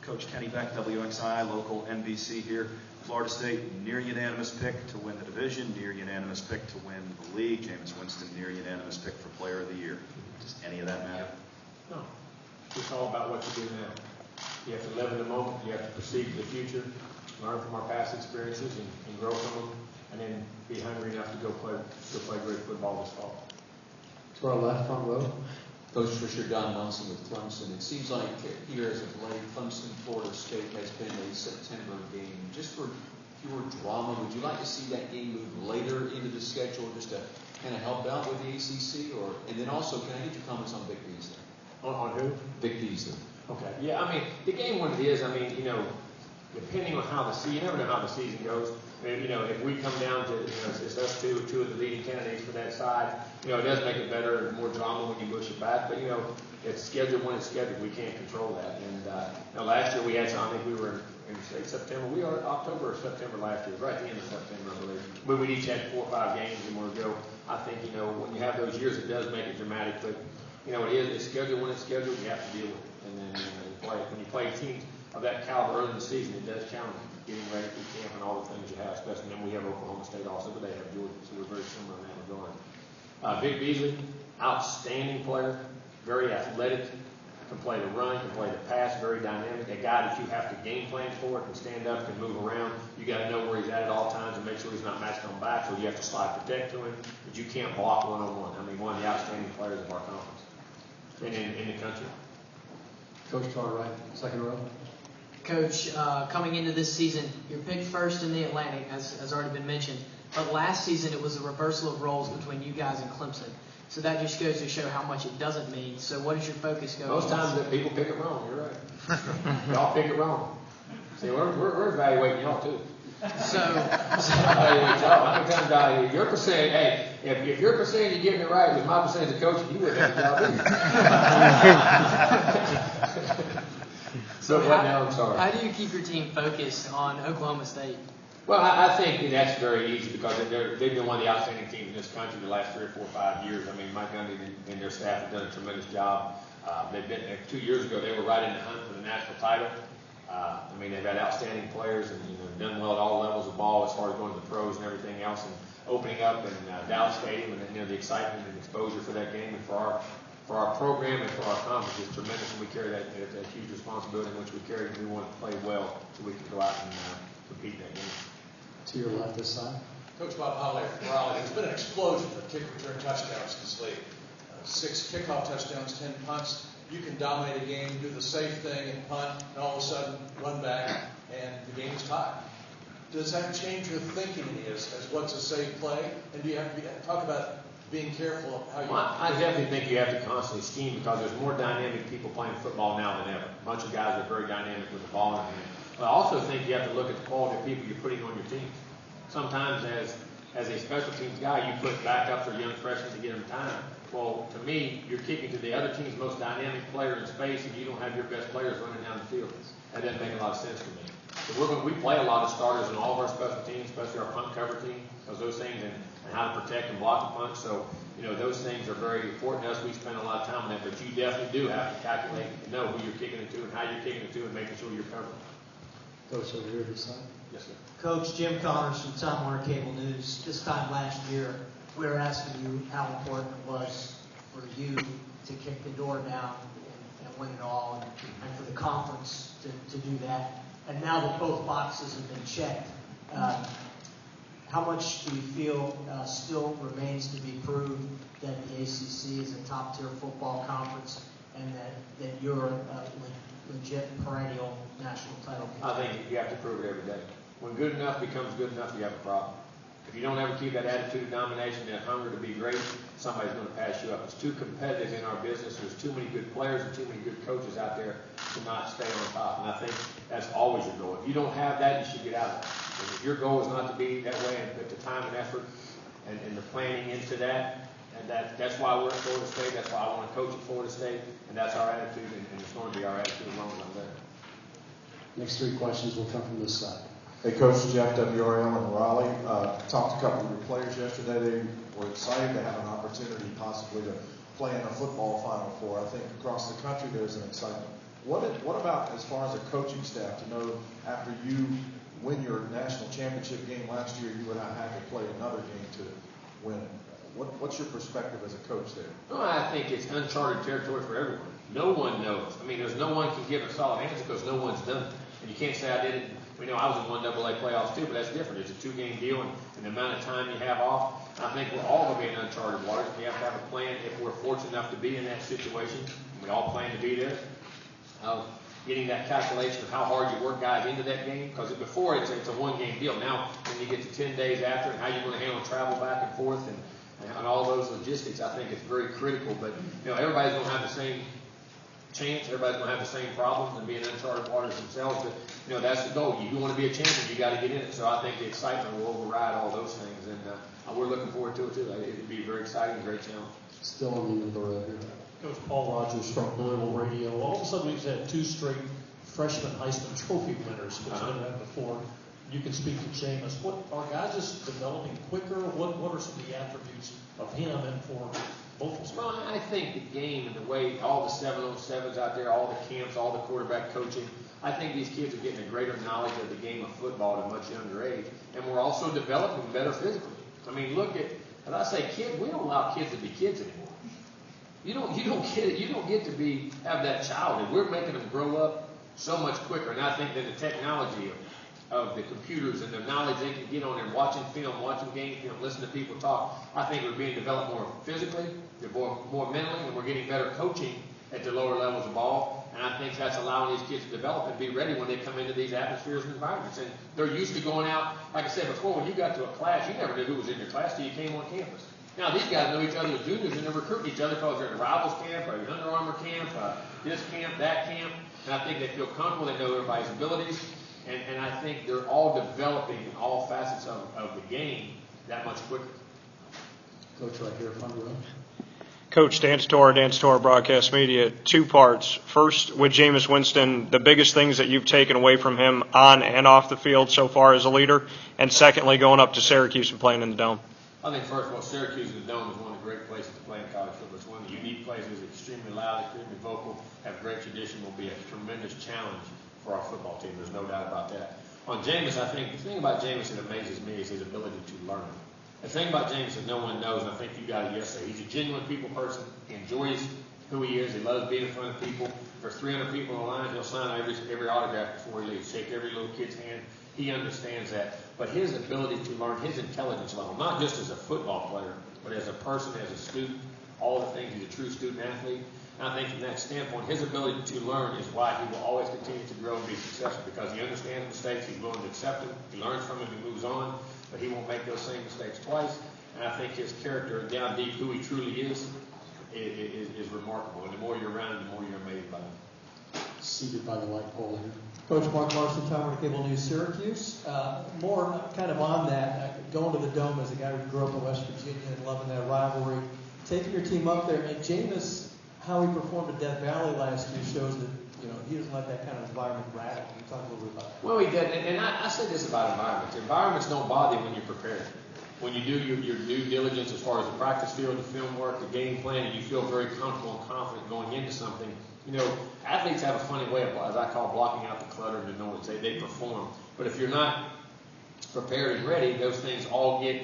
Coach Kenny Beck, WXI, local NBC here. Florida State, near unanimous pick to win the division, near unanimous pick to win the league. Jameis Winston, near unanimous pick for player of the year. Does any of that matter? No. It's all about what you do now. You have to live in the moment. You have to perceive the future, learn from our past experiences and grow from them, and then be hungry enough to go play great football this fall. To our left, front row. Coach Fisher, Don Nelson with Clemson. It seems like here as of late, Clemson, Florida State has been a September game. Just for pure drama, would you like to see that game move later into the schedule just to kind of help out with the ACC? And then also, can I get your comments on Vic Beasley? On who? Vic Beasley. Okay. Yeah, I mean, the game when it is, depending on how you never know how the season goes. If we come down to, it's us two of the leading candidates for that side, it does make it better and more drama when you push it back. But, it's scheduled when it's scheduled. We can't control that. And, last year we had some, I think we were in September. We are October or September last year, right at the end of September, I believe. But we each had 4 or 5 games and more to go. I think, when you have those years, it does make it dramatic. But, it's scheduled when it's scheduled. You have to deal with it. And then, when you play teams of that caliber early in the season, it does challenge you. Getting ready for camp and all the things you have, especially then we have Oklahoma State also, but they have Georgia, so we're very similar in that regard. Vic Beasley, outstanding player, very athletic, can play the run, can play the pass, very dynamic, a guy that you have to game plan for, can stand up, can move around. You got to know where he's at all times and make sure he's not matched on back, so you have to slide protect to him, but you can't block one-on-one. I mean, one of the outstanding players of our conference and in the country. Coach, to our right, second row. Coach, coming into this season, you're picked first in the Atlantic, as has already been mentioned. But last season, it was a reversal of roles between you guys and Clemson. So that just goes to show how much it doesn't mean. So what is your focus going? Most times that people pick it wrong. You're right. Y'all pick it wrong. See, we're evaluating y'all too. So evaluate y'all. I can tell you, your percentage. Hey, if your percentage of getting it right was my percentage of coaching, you wouldn't have the job either. So I'm sorry. How do you keep your team focused on Oklahoma State? Well, I think that's very easy because they've been one of the outstanding teams in this country the last 3 or 4 or 5 years. I mean, Mike Gundy and their staff have done a tremendous job. They've been 2 years ago. They were right in the hunt for the national title. They've had outstanding players and done well at all levels of ball as far as going to the pros and everything else, and opening up in Dallas Stadium, and the excitement and exposure for that game and for our program and for our conference is tremendous, and we carry that huge responsibility in which we carry, and we want to play well so we can go out and compete in that game. To your left this side. Coach Bob Holliday from Raleigh. There's been an explosion of kick return touchdowns this league. 6 kickoff touchdowns, 10 punts. You can dominate a game, do the safe thing and punt, and all of a sudden run back, and the game's tied. Does that change your thinking as what's a safe play? And do you have to talk about being careful of how you... Well, I definitely think you have to constantly scheme because there's more dynamic people playing football now than ever. A bunch of guys are very dynamic with the ball in their hand. But I also think you have to look at the quality of people you're putting on your team. Sometimes as a special teams guy, you put backups or young freshmen to get them time. Well, to me, you're kicking to the other team's most dynamic player in space, and you don't have your best players running down the field. That doesn't make a lot of sense to me. So we play a lot of starters in all of our special teams, especially our punt cover team, because those things and how to protect and block the punt. So, those things are very important to us. We spend a lot of time on that, but you definitely do have to calculate and know who you're kicking it to and how you're kicking it to and making sure you're covered. Coach, over here this side. Yes, sir. Coach, Jim Connors from Time Warner Cable News. This time last year, we were asking you how important it was for you to kick the door down and win it all, and for the conference to do that. And now that both boxes have been checked, how much do you feel still remains to be proved that the ACC is a top-tier football conference and that you're a legit perennial national title contender? I think you have to prove it every day. When good enough becomes good enough, you have a problem. If you don't ever keep that attitude of domination, that hunger to be great, somebody's going to pass you up. It's too competitive in our business. There's too many good players and too many good coaches out there to not stay on top. And I think that's always your goal. If you don't have that, you should get out of it. If your goal is not to be that way and put the time and effort and the planning into that, and that's why we're at Florida State. That's why I want to coach at Florida State. And that's our attitude, and it's going to be our attitude as long as I'm there. Next 3 questions will come from this side. Hey, Coach, Jeff WRL in Raleigh. Talked to a couple of your players yesterday. They were excited to have an opportunity possibly to play in a football Final Four. I think across the country there's an excitement What about as far as a coaching staff to know after you win your national championship game last year, you would not have to play another game to win it? What's your perspective as a coach there? Well, I think it's uncharted territory for everyone. No one knows. I mean, there's no one can give a solid answer because no one's done it. And you can't say I did it. We know I was in 1AA playoffs too, but that's different. It's a 2-game deal, and the amount of time you have off, I think we're all going to be in uncharted waters. We have to have a plan if we're fortunate enough to be in that situation. We all plan to be there. Getting that calculation of how hard you work guys into that game, because before it's a 1-game deal. Now, when you get to 10 days after, and how you're going to handle travel back and forth and all those logistics, I think it's very critical. But everybody's going to have the same chance. Everybody's going to have the same problems and be in uncharted waters themselves. But that's the goal. You want to be a champion, you got to get in it. So I think the excitement will override all those things, and we're looking forward to it too. It'd be very exciting, and great challenge. Still on the end of the road here. Coach Paul Rogers from Louisville Radio. All of a sudden, we've had 2 straight freshman Heisman Trophy winners, which never happened before. You can speak to Jameis. What are guys just developing quicker? What are some of the attributes of him and for both of us? Well, I think the game and the way all the 7-on-7s out there, all the camps, all the quarterback coaching, I think these kids are getting a greater knowledge of the game of football at a much younger age, and we're also developing better physically. I mean, look at, as I say, kids. We don't allow kids to be kids anymore. You don't get to have that childhood. We're making them grow up so much quicker, and I think that the technology of the computers and the knowledge they can get on there, watching film, watching game film, listening to people talk, I think we're being developed more physically, more mentally, and we're getting better coaching at the lower levels of ball. And I think that's allowing these kids to develop and be ready when they come into these atmospheres and environments. And they're used to going out, like I said before, when you got to a class, you never knew who was in your class till you came on campus. Now, these guys know each other as juniors, and they're recruiting each other because they're in a rivals camp, or Under Armour camp, this camp, that camp. And I think they feel comfortable. They know everybody's abilities. And I think they're all developing in all facets of the game that much quicker. Coach, right here, front row. Coach, Dan Tortora, Broadcast Media. 2 parts. First, with Jameis Winston, the biggest things that you've taken away from him on and off the field so far as a leader. And secondly, going up to Syracuse and playing in the Dome. I think, first of all, Syracuse and the Dome is one of the great places to play in college football. It's one of the unique places, extremely loud, extremely vocal, have great tradition, will be a tremendous challenge for our football team. There's no doubt about that. On Jameis, I think the thing about Jameis that amazes me is his ability to learn. The thing about Jameis that no one knows, and I think you got it yesterday, he's a genuine people person. He enjoys who he is. He loves being in front of people. If there's 300 people in the line, he'll sign every autograph before he leaves, shake every little kid's hand. He understands that. But his ability to learn, his intelligence level, not just as a football player, but as a person, as a student, all the things, he's a true student athlete. And I think from that standpoint, his ability to learn is why he will always continue to grow and be successful, because he understands mistakes, he's willing to accept them, he learns from them, he moves on, but he won't make those same mistakes twice. And I think his character, down deep, who he truly is remarkable. And the more you're around him, the more you're amazed by him. Seated by the light pole here. Coach Mark Larson, Time Warner Cable News, Syracuse. More kind of on that, going to the Dome as a guy who grew up in West Virginia and loving that rivalry, taking your team up there, and Jameis, how he performed at Death Valley last year shows that he doesn't let that kind of environment rattle. Can you talk a little bit about that? Well, he did, and I say this about environments. Environments don't bother you when you're prepared. When you do your due diligence as far as the practice field, the film work, the game plan, and you feel very comfortable and confident going into something. Athletes have a funny way of, as I call, blocking out the clutter and the noise. They perform. But if you're not prepared and ready, those things all get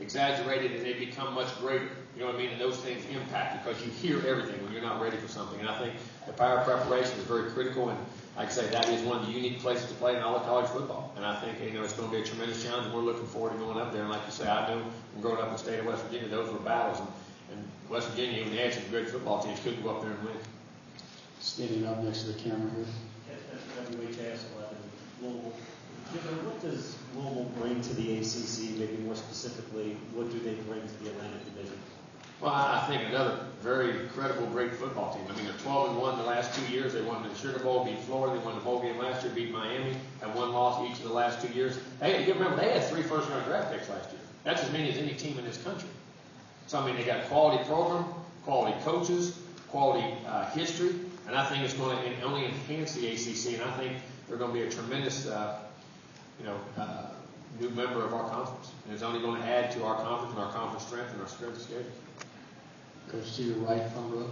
exaggerated and they become much greater. You know what I mean? And those things impact because you hear everything when you're not ready for something. And I think the power preparation is very critical. And like I say, that is one of the unique places to play in all of college football. And I think it's going to be a tremendous challenge, and we're looking forward to going up there. And like you say, I knew from growing up in the state of West Virginia, those were battles. And West Virginia, even they had some great football teams, couldn't go up there and win. Standing up next to the camera here. WHS 11, Louisville. What does Louisville bring to the ACC? Maybe more specifically, what do they bring to the Atlantic Division? Well, I think another very credible, great football team. I mean, they're 12-1 the last 2 years. They won the Sugar Bowl, beat Florida. They won the bowl game last year, beat Miami, had 1 loss each of the last 2 years. Hey, you remember, they had 3 first-round draft picks last year. That's as many as any team in this country. So, I mean, they got a quality program, quality coaches, quality history, and I think it's going to only enhance the ACC, and I think they're going to be a tremendous, new member of our conference. And it's only going to add to our conference and our conference strength and our strength of schedule. Coach, to your right, front row.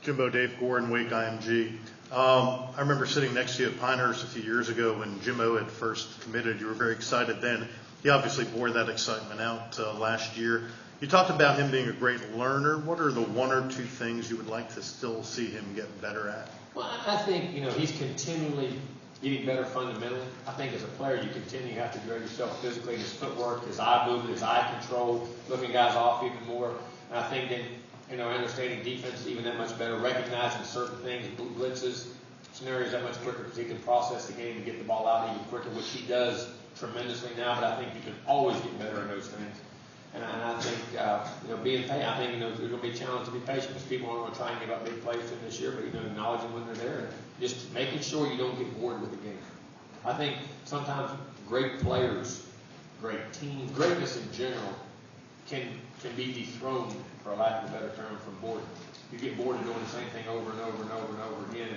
Jimbo, Dave Gordon, Wake IMG. I remember sitting next to you at Pinehurst a few years ago when Jimbo had first committed. You were very excited then. He obviously bore that excitement out last year. You talked about him being a great learner. What are the one or two things you would like to still see him get better at? Well, I think, he's continually getting better fundamentally. I think as a player, you have to grow yourself physically, his footwork, his eye movement, his eye control, looking guys off even more. And I think then, understanding defense even that much better, recognizing certain things, blitzes, scenarios that much quicker because he can process the game and get the ball out even quicker, which he does tremendously now, but I think you can always get better in those things. And I think, being patient, I think, there's going to be a challenge to be patient because people aren't going to try and give up big plays to him this year, but, acknowledging when they're there and just making sure you don't get bored with the game. I think sometimes great players, great teams, greatness in general can be dethroned, for lack of a better term, from boredom. You get bored of doing the same thing over and over and over and over again,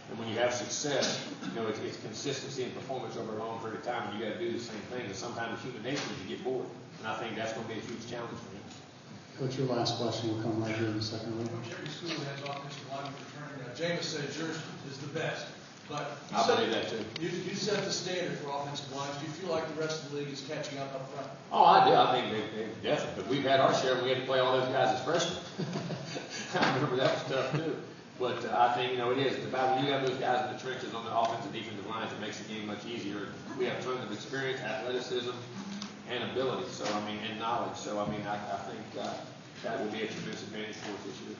and when you have success, it's consistency and performance over a long period of time, and you got to do the same thing, and sometimes human nature is you get bored. And I think that's going to be a huge challenge for him. Coach, your last question will come right here in the second row. Coach, every school has offensive lineman returning. Jameis says yours is the best, but I believe that too. You set the standard for offensive lines. Do you feel like the rest of the league is catching up front? Oh, I do. I think they definitely. But we've had our share. We had to play all those guys as freshmen. I remember that was tough too. But I think it is. It's about when you have those guys in the trenches on the offensive, defensive lines, it makes the game much easier. We have tons of experience, athleticism, and ability. So and knowledge. So I think that will be a tremendous advantage for us this year.